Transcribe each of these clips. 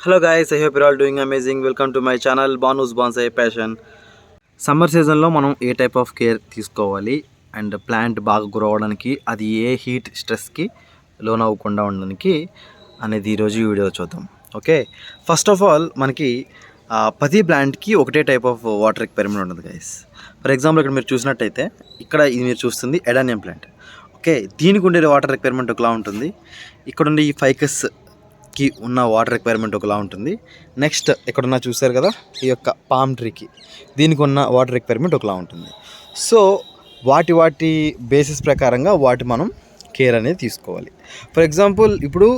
Hello guys, I hope you're all doing amazing. Welcome to my channel Banu's Bonsai Passion. Summer సీజన్లో మనం ఏ type of care తీసుకోవాలి and plant బాగా grow అవ్వడానికి, అది ఏ heat స్ట్రెస్కి loan అవ్వకుండా ఉండడానికి అనేది ఈరోజు ఈ వీడియో చూద్దాం. ఓకే, ఫస్ట్ ఆఫ్ ఆల్ మనకి ప్రతి ప్లాంట్కి ఒకటే టైప్ ఆఫ్ వాటర్ రిక్వైర్మెంట్ ఉంటుంది గైస్. ఫర్ ఎగ్జాంపుల్ ఇక్కడ మీరు చూసినట్టయితే ఇక్కడ ఇది మీరు చూస్తుంది ఎడానియం ప్లాంట్. ఓకే, దీనికి ఉండే వాటర్ రిక్వైర్మెంట్ ఒకలా ఉంటుంది. ఇక్కడ ఉండే ఈ ఫైకస్కి ఉన్న వాటర్ రిక్వైర్మెంట్ ఒకలా ఉంటుంది. నెక్స్ట్ ఎక్కడున్నా చూసారు కదా, ఈ యొక్క పామ్ ట్రీకి దీనికి ఉన్న వాటర్ రిక్వైర్మెంట్ ఒకలా ఉంటుంది. సో వాటి బేసిస్ ప్రకారంగా మనం కేర్ అనేది తీసుకోవాలి. ఫర్ ఎగ్జాంపుల్ ఇప్పుడు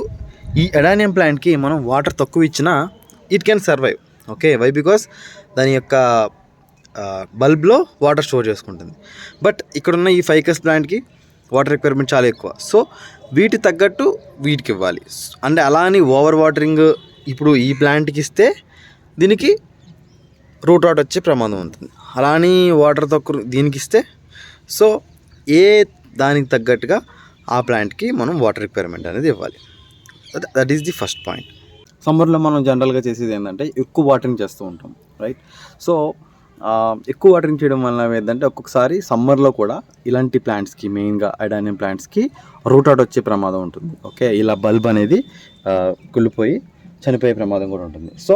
ఈ ఎడానియం ప్లాంట్కి మనం వాటర్ తక్కువ ఇచ్చినా it can survive. Okay, why? Because దాని యొక్క బల్బ్లో వాటర్ స్టోర్ చేసుకుంటుంది. బట్ ఇక్కడున్న ఈ ఫైకస్ ప్లాంట్కి వాటర్ రిక్వైర్మెంట్ చాలా ఎక్కువ. సో వీటి తగ్గట్టు వీటికి ఇవ్వాలి. అంటే అలా అని ఓవర్ వాటరింగ్ ఇప్పుడు ఈ ప్లాంట్కి ఇస్తే దీనికి రూట్ రాట్ వచ్చే ప్రమాదం ఉంటుంది. అలా అని వాటర్ తక్కువ దీనికి ఇస్తే, సో దానికి తగ్గట్టుగా ఆ ప్లాంట్కి మనం వాటర్ రిక్వైర్మెంట్ అనేది ఇవ్వాలి. That is the first point. సమ్మర్లో మనం జనరల్గా చేసేది ఏంటంటే ఎక్కువ వాటరింగ్ చేస్తూ ఉంటాం, రైట్? సో ఎక్కువ వాటరింగ్ చేయడం వల్ల ఏంటంటే ఒక్కొక్కసారి సమ్మర్లో కూడా ఇలాంటి ప్లాంట్స్కి, మెయిన్గా అడానియం ప్లాంట్స్కి రూట్ అవుట్ వచ్చే ప్రమాదం ఉంటుంది. ఓకే, ఇలా బల్బ్ అనేది కుళ్ళిపోయి చనిపోయే ప్రమాదం కూడా ఉంటుంది. సో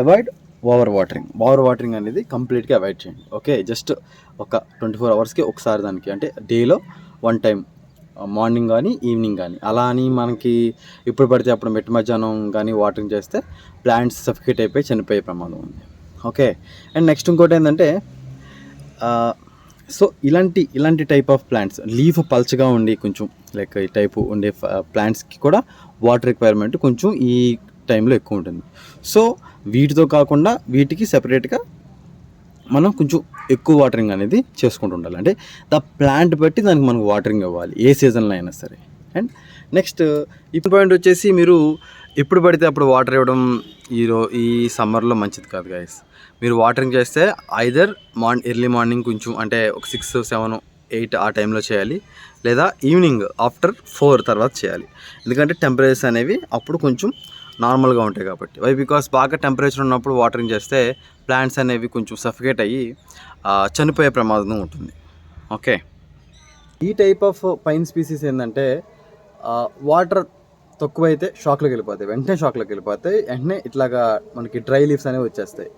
అవాయిడ్ ఓవర్ వాటరింగ్ అనేది కంప్లీట్గా అవాయిడ్ చేయండి. ఓకే, జస్ట్ ఒక 24 అవర్స్కి ఒకసారి దానికి, అంటే డేలో 1 టైం, మార్నింగ్ కానీ ఈవినింగ్ కానీ. అలా అని మనకి ఇప్పుడు పడితే అప్పుడు మధ్యాహ్నం కానీ వాటరింగ్ చేస్తే ప్లాంట్స్ సఫికేట్ అయిపోయి చనిపోయే ప్రమాదం ఉంది. ఓకే, అండ్ నెక్స్ట్ ఇంకోటి ఏంటంటే సో ఇలాంటి టైప్ ఆఫ్ ప్లాంట్స్, లీఫ్ పల్చగా ఉండి కొంచెం లైక్ ఈ టైపు ఉండే ప్లాంట్స్కి కూడా వాటర్ రిక్వైర్మెంట్ కొంచెం ఈ టైంలో ఎక్కువ ఉంటుంది. సో వీటితో కాకుండా వీటికి సెపరేట్గా మనం కొంచెం ఎక్కువ వాటరింగ్ అనేది చేసుకుంటూ ఉండాలి. అంటే ద ప్లాంట్ బట్టి దానికి మనకు వాటరింగ్ ఇవ్వాలి, ఏ సీజన్లో అయినా సరే. అండ్ నెక్స్ట్ ఇప్పుడు పాయింట్ వచ్చేసి, మీరు ఎప్పుడు పడితే అప్పుడు వాటర్ ఇవ్వడం ఈ సమ్మర్లో మంచిది కాదు గైస్. మీరు వాటరింగ్ చేస్తే ఐదర్ ఎర్లీ మార్నింగ్ కొంచెం, అంటే ఒక 6, 7, 8 ఆ టైంలో చేయాలి, లేదా ఈవినింగ్ ఆఫ్టర్ 4 తర్వాత చేయాలి. ఎందుకంటే టెంపరేచర్స్ అనేవి అప్పుడు కొంచెం నార్మల్గా ఉంటాయి కాబట్టి. వై? బికాస్ బాగా టెంపరేచర్ ఉన్నప్పుడు వాటరింగ్ చేస్తే ప్లాంట్స్ అనేవి కొంచెం సఫికేట్ అయ్యి చనిపోయే ప్రమాదం ఉంటుంది. ఓకే, ఈ టైప్ ఆఫ్ పైన్ స్పీసీస్ ఏంటంటే వాటర్ తక్కువైతే షాక్లోకి వెళ్ళిపోతాయి, వెంటనే ఇట్లాగా మనకి డ్రై లీవ్స్ అనేవి వచ్చేస్తాయి.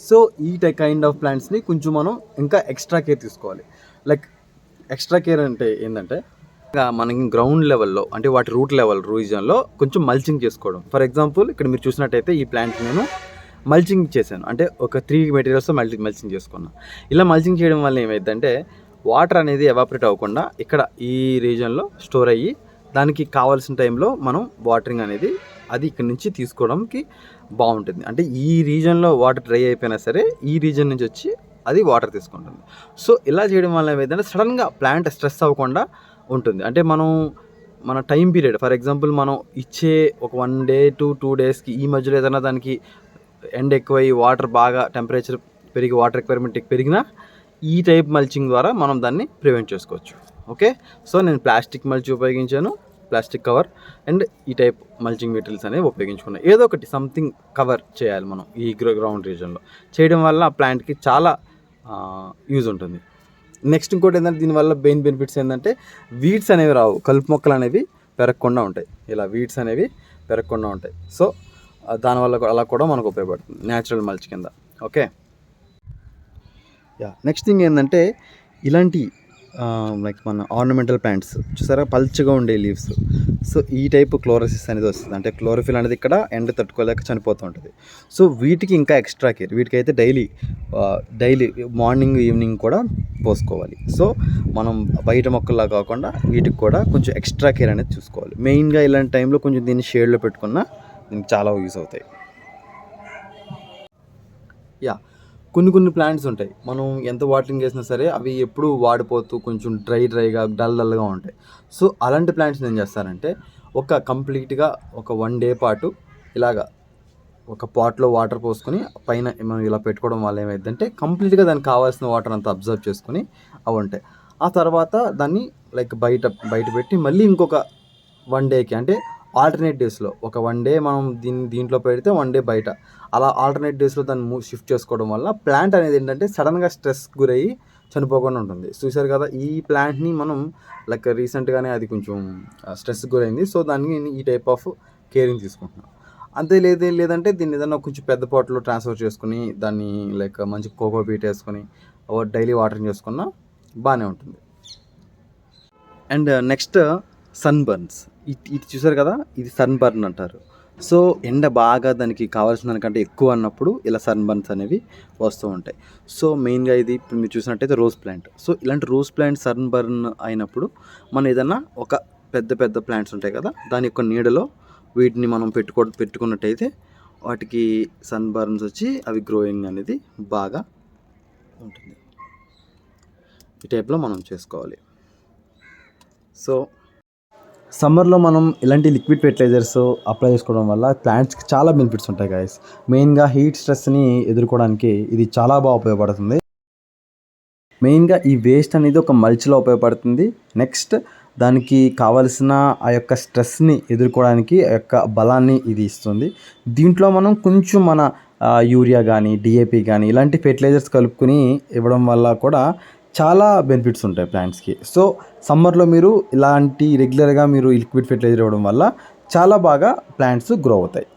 సో ఈ కైండ్ ఆఫ్ ప్లాంట్స్ని కొంచెం మనం ఇంకా ఎక్స్ట్రా కేర్ తీసుకోవాలి. లైక్ ఎక్స్ట్రా కేర్ అంటే ఏంటంటే మనకి గ్రౌండ్ లెవెల్లో, అంటే వాటి రూట్ లెవెల్ రీజన్లో కొంచెం మల్చింగ్ చేసుకోవడం. ఫర్ ఎగ్జాంపుల్ ఇక్కడ మీరు చూసినట్టయితే ఈ ప్లాంట్ నేను మల్చింగ్ చేశాను, అంటే ఒక 3 మెటీరియల్స్తో మల్చింగ్ చేసుకున్నాను. ఇలా మల్చింగ్ చేయడం వల్ల ఏమైందంటే వాటర్ అనేది ఎవాపరేట్ అవ్వకుండా ఇక్కడ ఈ రీజన్లో స్టోర్ అయ్యి దానికి కావాల్సిన టైంలో మనం వాటరింగ్ అనేది అది ఇక్కడ నుంచి తీసుకోవడానికి బాగుంటుంది. అంటే ఈ రీజన్లో వాటర్ డ్రై అయిపోయినా సరే ఈ రీజన్ నుంచి వచ్చి అది వాటర్ తీసుకుంటుంది. సో ఇలా చేయడం వల్ల ఏమైందంటే సడన్గా ప్లాంట్ స్ట్రెస్ అవ్వకుండా ఉంటుంది. అంటే మన టైం పీరియడ్, ఫర్ ఎగ్జాంపుల్ మనం ఇచ్చే ఒక 1 డే to 2 డేస్కి ఈ మధ్యలో ఏదైనా దానికి ఎండ్ ఎక్కువై వాటర్ బాగా టెంపరేచర్ పెరిగి వాటర్ రిక్వైర్మెంట్ పెరిగినా ఈ టైప్ మల్చింగ్ ద్వారా మనం దాన్ని ప్రివెంట్ చేసుకోవచ్చు. ఓకే, సో నేను ప్లాస్టిక్ మల్చి ఉపయోగించాను, ప్లాస్టిక్ కవర్, అండ్ ఈ టైప్ మల్చింగ్ మెటీరియల్స్ అనేవి ఉపయోగించుకున్నాను. ఏదో ఒకటి సంథింగ్ కవర్ చేయాలి మనం ఈ గ్రౌండ్ రీజన్లో. చేయడం వల్ల ఆ ప్లాంట్కి చాలా యూజ్ ఉంటుంది. నెక్స్ట్ ఇంకోటి ఏంటంటే దీనివల్ల బెనిఫిట్స్ ఏంటంటే వీడ్స్ అనేవి రావు, కలుపు మొక్కలు అనేవి పెరగకుండా ఉంటాయి. ఇలా వీడ్స్ అనేవి పెరగకుండా ఉంటాయి. సో దానివల్ల అలా కూడా మనకు ఉపయోగపడుతుంది న్యాచురల్ మల్చ్ కింద. ఓకే, నెక్స్ట్ థింగ్ ఏంటంటే ఇలాంటి లైక్ మన ఆర్నమెంటల్ ప్లాంట్స్ చూసారా, పల్చగా ఉండే లీవ్స్. సో ఈ టైప్ క్లోరోసిస్ అనేది వస్తుంది, అంటే క్లోరోఫిల్ అనేది ఇక్కడ ఎండ తట్టుకోలేక చనిపోతూ ఉంటుంది. సో వీటికి ఇంకా ఎక్స్ట్రా కేర్, వీటికైతే డైలీ మార్నింగ్ ఈవినింగ్ కూడా పోసుకోవాలి. సో మనం బయట మొక్కల్లా కాకుండా వీటికి కూడా కొంచెం ఎక్స్ట్రా కేర్ అనేది చూసుకోవాలి. మెయిన్గా ఇలాంటి టైంలో కొంచెం దీన్ని షేడ్లో పెట్టుకున్నా దీనికి చాలా యూజ్ అవుతాయి. కొన్ని ప్లాంట్స్ ఉంటాయి, మనం ఎంత వాటరింగ్ చేసినా సరే అవి ఎప్పుడు వాడిపోతూ కొంచెం డ్రైగా డల్గా ఉంటాయి. సో అలాంటి ప్లాంట్స్ ఏం చేస్తారంటే కంప్లీట్గా ఒక 1 డే పాటు ఇలాగా ఒక పాట్లో వాటర్ పోసుకొని పైన మనం ఇలా పెట్టుకోవడం వల్ల ఏమైందంటే కంప్లీట్గా దానికి కావాల్సిన వాటర్ అంతా అబ్జర్వ్ చేసుకుని అవి ఉంటాయి. ఆ తర్వాత దాన్ని లైక్ బయట పెట్టి మళ్ళీ ఇంకొక 1 డేకి, అంటే ఆల్టర్నేట్ డేస్లో ఒక 1 డే మనం దీంట్లో పెడితే 1 డే బయట, అలా ఆల్టర్నేట్ డేస్లో దాన్ని షిఫ్ట్ చేసుకోవడం వల్ల ప్లాంట్ అనేది ఏంటంటే సడన్గా స్ట్రెస్ గురయ్యి చనిపోకుండా ఉంటుంది. చూసారు కదా, ఈ ప్లాంట్ని మనం లైక్ రీసెంట్గానే అది కొంచెం స్ట్రెస్ గురైంది. సో దాన్ని ఈ టైప్ ఆఫ్ కేరింగ్ తీసుకుంటున్నాం. అంతే లేదంటే దీన్ని ఏదైనా కొంచెం పెద్ద పాట్లో ట్రాన్స్ఫర్ చేసుకుని దాన్ని లైక్ మంచి కోకో పీట్ వేసుకొని డైలీ వాటరింగ్ చేసుకున్నా బాగానే ఉంటుంది. And next sun burns. ఇది చూసారు కదా, ఇది సన్ బర్న్ అంటారు. సో ఎండ బాగా దానికి కావాల్సిన దానికంటే ఎక్కువ అన్నప్పుడు ఇలా సన్ బర్న్స్ అనేవి వస్తూ ఉంటాయి. సో మెయిన్గా ఇది ఇప్పుడు మీరు చూసినట్టయితే రోజ్ ప్లాంట్. సో ఇలాంటి రోజ్ ప్లాంట్ సన్ బర్న్ అయినప్పుడు మనం ఏదన్నా ఒక పెద్ద ప్లాంట్స్ ఉంటాయి కదా, దాని యొక్క నీడలో వీటిని మనం పెట్టుకున్నట్టయితే వాటికి సన్ బర్న్స్ వచ్చి అవి గ్రోయింగ్ అనేది బాగా ఉంటుంది. ఈ టైప్లో మనం చేసుకోవాలి. సో సమ్మర్లో మనం ఇలాంటి లిక్విడ్ ఫెర్టిలైజర్స్ అప్లై చేసుకోవడం వల్ల ప్లాంట్స్కి చాలా బెనిఫిట్స్ ఉంటాయి గైస్. మెయిన్గా హీట్ స్ట్రెస్ని ఎదుర్కోవడానికి ఇది చాలా బాగా ఉపయోగపడుతుంది. మెయిన్గా ఈ వేస్ట్ అనేది ఒక మల్చ్లో ఉపయోగపడుతుంది. నెక్స్ట్ దానికి కావలసిన ఆ యొక్క స్ట్రెస్ని ఎదుర్కోవడానికి ఆ యొక్క బలాన్ని ఇది ఇస్తుంది. దీంట్లో మనం కొంచెం మన యూరియా కానీ డిఏపి కానీ ఇలాంటి ఫెర్టిలైజర్స్ కలుపుకొని ఇవ్వడం వల్ల కూడా చాలా బెనిఫిట్స్ ఉంటాయి ప్లాంట్స్కి. సో సమ్మర్లో మీరు ఇలాంటి రెగ్యులర్గా మీరు లిక్విడ్ ఫెర్టిలైజర్ ఇవ్వడం వల్ల చాలా బాగా ప్లాంట్స్ గ్రో అవుతాయి.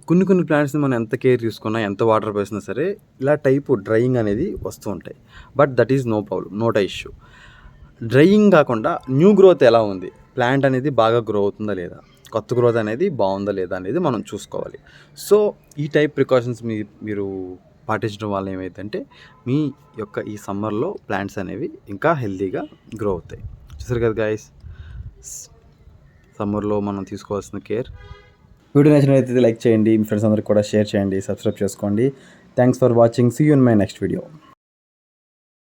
కొన్ని ప్లాంట్స్ని మనం ఎంత కేర్ తీసుకున్నా, ఎంత వాటర్ పోసినా సరే ఇలా టైపు డ్రైయింగ్ అనేది వస్తూ ఉంటాయి. But that is no problem, not issue. Drying కాకుండా న్యూ గ్రోత్ ఎలా ఉంది, ప్లాంట్ అనేది బాగా గ్రో అవుతుందా లేదా, కొత్త గ్రోత్ అనేది బాగుందా లేదా అనేది మనం చూసుకోవాలి. సో ఈ టైప్ ప్రికాషన్స్ మీరు పాటించడం వల్ల ఏమైందంటే మీ యొక్క ఈ సమ్మర్లో ప్లాంట్స్ అనేవి ఇంకా హెల్తీగా గ్రో అవుతాయి. చూసారు కదా గైస్, సమ్మర్లో మనం తీసుకోవాల్సిన కేర్. వీడియో నచ్చినట్లయితే లైక్ చేయండి, మీ ఫ్రెండ్స్ అందరికి కూడా షేర్ చేయండి, సబ్స్క్రైబ్ చేసుకోండి. Thanks for watching. See you in my next video.